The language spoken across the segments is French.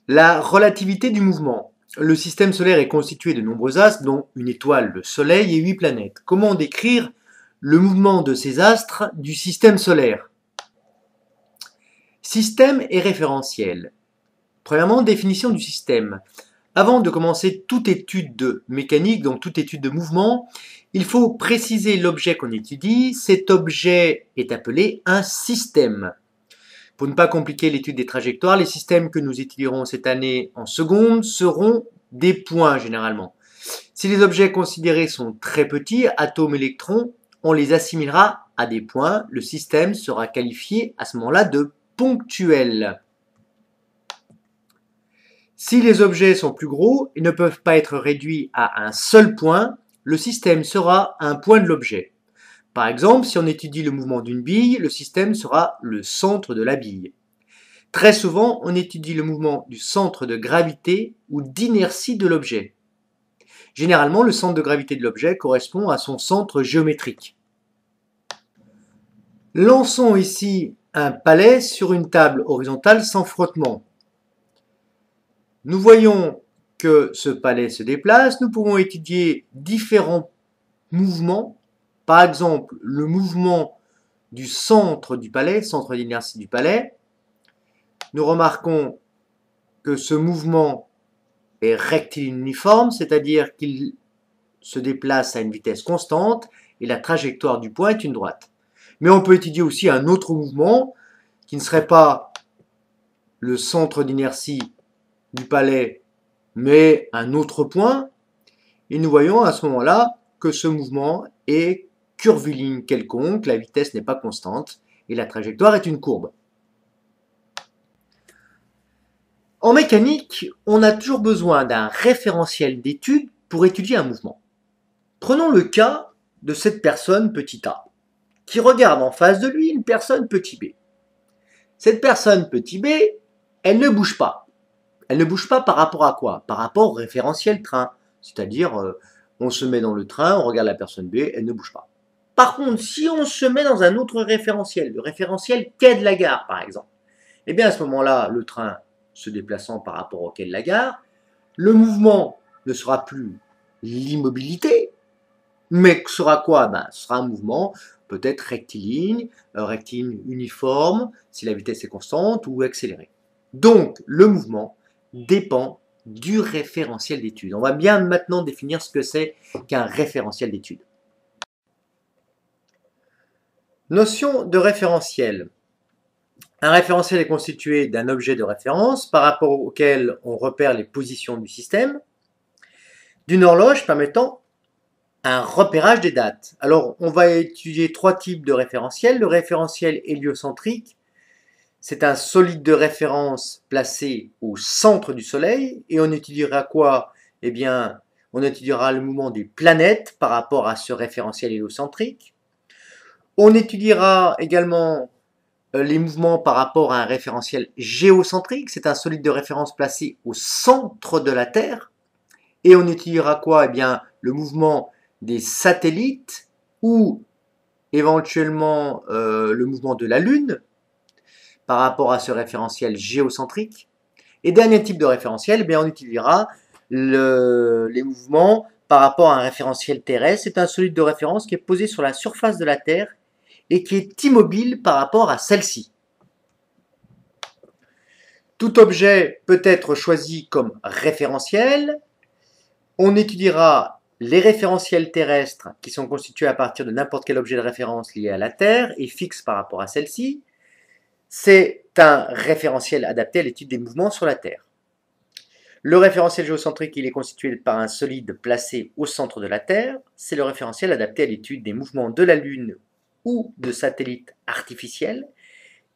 La relativité du mouvement. Le système solaire est constitué de nombreux astres, dont une étoile, le Soleil, et 8 planètes. Comment décrire le mouvement de ces astres du système solaire? Système et référentiel. Premièrement, définition du système. Avant de commencer toute étude de mécanique, donc toute étude de mouvement, il faut préciser l'objet qu'on étudie. Cet objet est appelé un système. Pour ne pas compliquer l'étude des trajectoires, les systèmes que nous étudierons cette année en seconde seront des points généralement. Si les objets considérés sont très petits, atomes, électrons, on les assimilera à des points. Le système sera qualifié à ce moment-là de ponctuel. Si les objets sont plus gros et ne peuvent pas être réduits à un seul point, le système sera un point de l'objet. Par exemple, si on étudie le mouvement d'une bille, le système sera le centre de la bille. Très souvent, on étudie le mouvement du centre de gravité ou d'inertie de l'objet. Généralement, le centre de gravité de l'objet correspond à son centre géométrique. Lançons ici un palais sur une table horizontale sans frottement. Nous voyons que ce palais se déplace. Nous pouvons étudier différents mouvements. Par exemple, le mouvement du centre du palais, centre d'inertie du palais. Nous remarquons que ce mouvement est rectiligne uniforme, c'est-à-dire qu'il se déplace à une vitesse constante et la trajectoire du point est une droite. Mais on peut étudier aussi un autre mouvement qui ne serait pas le centre d'inertie du palais, mais un autre point. Et nous voyons à ce moment-là que ce mouvement est curviligne quelconque, la vitesse n'est pas constante et la trajectoire est une courbe. En mécanique, on a toujours besoin d'un référentiel d'étude pour étudier un mouvement. Prenons le cas de cette personne petit a, qui regarde en face de lui une personne petit b. Cette personne petit b, elle ne bouge pas. Elle ne bouge pas par rapport à quoi? Par rapport au référentiel train. C'est-à-dire, on se met dans le train, on regarde la personne b, elle ne bouge pas. Par contre, si on se met dans un autre référentiel, le référentiel quai de la gare par exemple, eh bien à ce moment-là, le train se déplaçant par rapport au quai de la gare, le mouvement ne sera plus l'immobilité, mais sera quoi? Ce sera un mouvement peut-être rectiligne, rectiligne uniforme, si la vitesse est constante, ou accéléré. Donc, le mouvement dépend du référentiel d'étude. On va bien maintenant définir ce que c'est qu'un référentiel d'étude. Notion de référentiel. Un référentiel est constitué d'un objet de référence par rapport auquel on repère les positions du système, d'une horloge permettant un repérage des dates. Alors, on va étudier trois types de référentiels. Le référentiel héliocentrique, c'est un solide de référence placé au centre du Soleil. Et on étudiera quoi? Eh bien, on étudiera le mouvement des planètes par rapport à ce référentiel héliocentrique. On étudiera également les mouvements par rapport à un référentiel géocentrique. C'est un solide de référence placé au centre de la Terre. Et on étudiera quoi? Eh bien, le mouvement des satellites ou éventuellement le mouvement de la Lune par rapport à ce référentiel géocentrique. Et dernier type de référentiel, eh bien, on étudiera les mouvements par rapport à un référentiel terrestre. C'est un solide de référence qui est posé sur la surface de la Terre et qui est immobile par rapport à celle-ci. Tout objet peut être choisi comme référentiel. On étudiera les référentiels terrestres qui sont constitués à partir de n'importe quel objet de référence lié à la Terre et fixe par rapport à celle-ci. C'est un référentiel adapté à l'étude des mouvements sur la Terre. Le référentiel géocentrique, il est constitué par un solide placé au centre de la Terre. C'est le référentiel adapté à l'étude des mouvements de la Lune ou de satellites artificiels.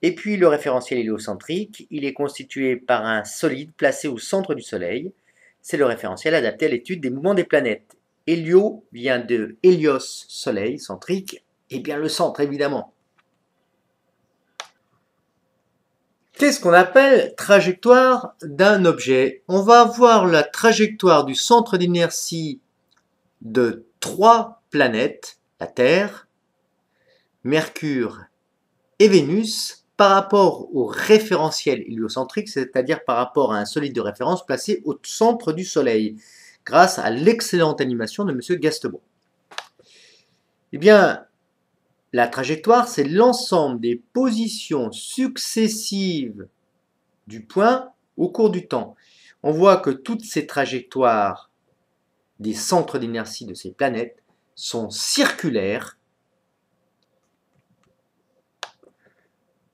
Et puis le référentiel héliocentrique, il est constitué par un solide placé au centre du Soleil. C'est le référentiel adapté à l'étude des mouvements des planètes. Hélio vient de hélios, soleil, centrique, et bien le centre évidemment. Qu'est-ce qu'on appelle trajectoire d'un objet? On va voir la trajectoire du centre d'inertie de trois planètes, la Terre, Mercure et Vénus, par rapport au référentiel héliocentrique, c'est-à-dire par rapport à un solide de référence placé au centre du Soleil, grâce à l'excellente animation de M. Gastebois. Eh bien, la trajectoire, c'est l'ensemble des positions successives du point au cours du temps. On voit que toutes ces trajectoires des centres d'inertie de ces planètes sont circulaires.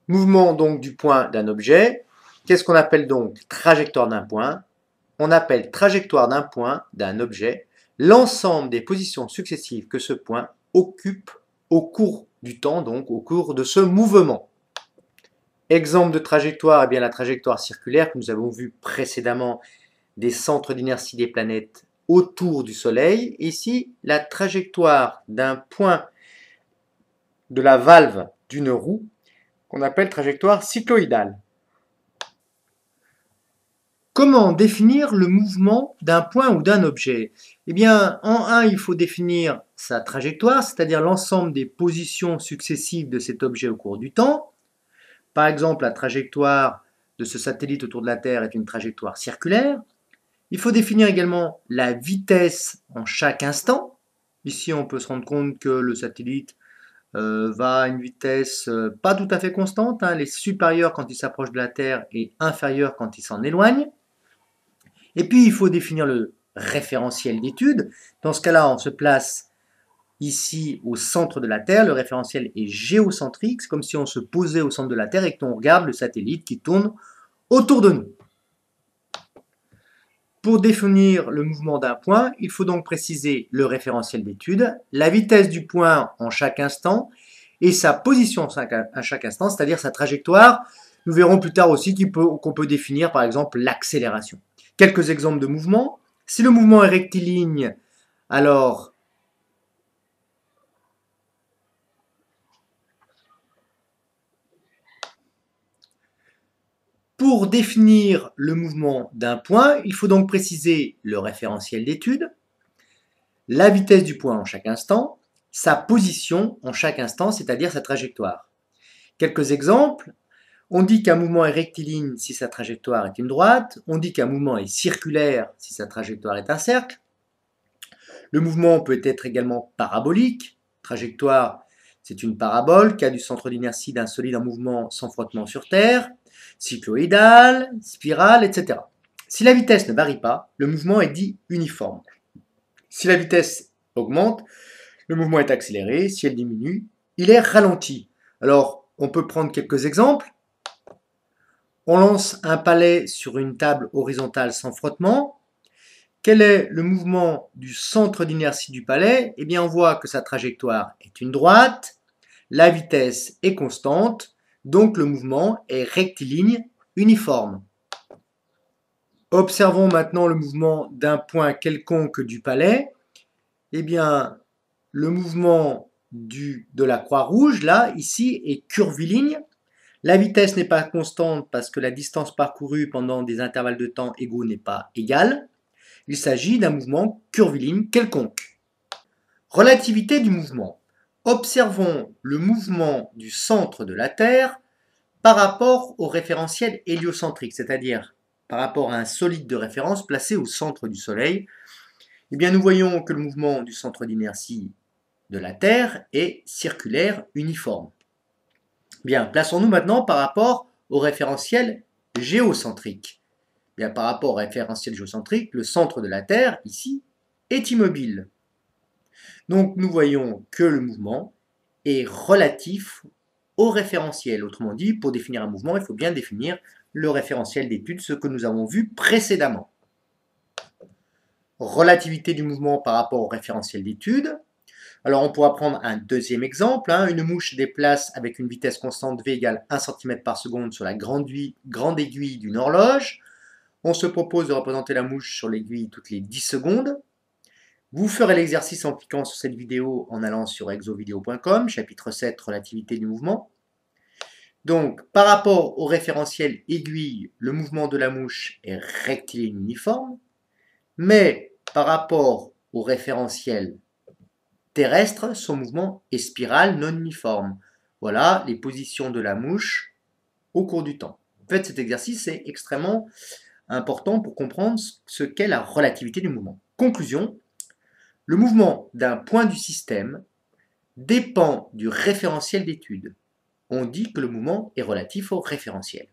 Mouvement donc du point d'un objet. Qu'est-ce qu'on appelle donc trajectoire d'un point? On appelle trajectoire d'un point d'un objet l'ensemble des positions successives que ce point occupe au cours du temps, donc au cours de ce mouvement. Exemple de trajectoire, eh bien la trajectoire circulaire que nous avons vu précédemment des centres d'inertie des planètes autour du Soleil. Ici, la trajectoire d'un point de la valve d'une roue qu'on appelle trajectoire cycloïdale. Comment définir le mouvement d'un point ou d'un objet? Eh bien, en 1, il faut définir sa trajectoire, c'est-à-dire l'ensemble des positions successives de cet objet au cours du temps. Par exemple, la trajectoire de ce satellite autour de la Terre est une trajectoire circulaire. Il faut définir également la vitesse en chaque instant. Ici, on peut se rendre compte que le satellite va à une vitesse pas tout à fait constante. Elle est supérieure quand il s'approche de la Terre et inférieure quand il s'en éloigne. Et puis, il faut définir le référentiel d'étude. Dans ce cas-là, on se place ici au centre de la Terre. Le référentiel est géocentrique. C'est comme si on se posait au centre de la Terre et qu'on regarde le satellite qui tourne autour de nous. Pour définir le mouvement d'un point, il faut donc préciser le référentiel d'étude, la vitesse du point en chaque instant et sa position à chaque instant, c'est-à-dire sa trajectoire. Nous verrons plus tard aussi qu'on peut définir par exemple l'accélération. Quelques exemples de mouvements. Si le mouvement est rectiligne, alors pour définir le mouvement d'un point, il faut donc préciser le référentiel d'étude, la vitesse du point en chaque instant, sa position en chaque instant, c'est-à-dire sa trajectoire. Quelques exemples. On dit qu'un mouvement est rectiligne si sa trajectoire est une droite. On dit qu'un mouvement est circulaire si sa trajectoire est un cercle. Le mouvement peut être également parabolique. Trajectoire, c'est une parabole qui a du centre d'inertie d'un solide en mouvement sans frottement sur Terre. Cycloïdale, spirale, etc. Si la vitesse ne varie pas, le mouvement est dit uniforme. Si la vitesse augmente, le mouvement est accéléré. Si elle diminue, il est ralenti. Alors, on peut prendre quelques exemples. On lance un palais sur une table horizontale sans frottement. Quel est le mouvement du centre d'inertie du palais? Eh bien, on voit que sa trajectoire est une droite, la vitesse est constante, donc le mouvement est rectiligne uniforme. Observons maintenant le mouvement d'un point quelconque du palais. Eh bien, le mouvement de la croix rouge, là, ici, est curviligne. La vitesse n'est pas constante parce que la distance parcourue pendant des intervalles de temps égaux n'est pas égale. Il s'agit d'un mouvement curviligne quelconque. Relativité du mouvement. Observons le mouvement du centre de la Terre par rapport au référentiel héliocentrique, c'est-à-dire par rapport à un solide de référence placé au centre du Soleil. Eh bien, nous voyons que le mouvement du centre d'inertie de la Terre est circulaire uniforme. Bien, plaçons-nous maintenant par rapport au référentiel géocentrique. Bien, par rapport au référentiel géocentrique, le centre de la Terre, ici, est immobile. Donc, nous voyons que le mouvement est relatif au référentiel. Autrement dit, pour définir un mouvement, il faut bien définir le référentiel d'étude, ce que nous avons vu précédemment. Relativité du mouvement par rapport au référentiel d'étude. Alors, on pourra prendre un deuxième exemple. Une mouche se déplace avec une vitesse constante V égale 1 cm par seconde sur la grande aiguille d'une horloge. On se propose de représenter la mouche sur l'aiguille toutes les 10 secondes. Vous ferez l'exercice en cliquant sur cette vidéo en allant sur exovideo.com, chapitre 7, relativité du mouvement. Donc, par rapport au référentiel aiguille, le mouvement de la mouche est rectiligne uniforme, mais par rapport au référentiel terrestre, son mouvement est spirale non uniforme. Voilà les positions de la mouche au cours du temps. En fait, cet exercice est extrêmement important pour comprendre ce qu'est la relativité du mouvement. Conclusion, le mouvement d'un point du système dépend du référentiel d'étude. On dit que le mouvement est relatif au référentiel.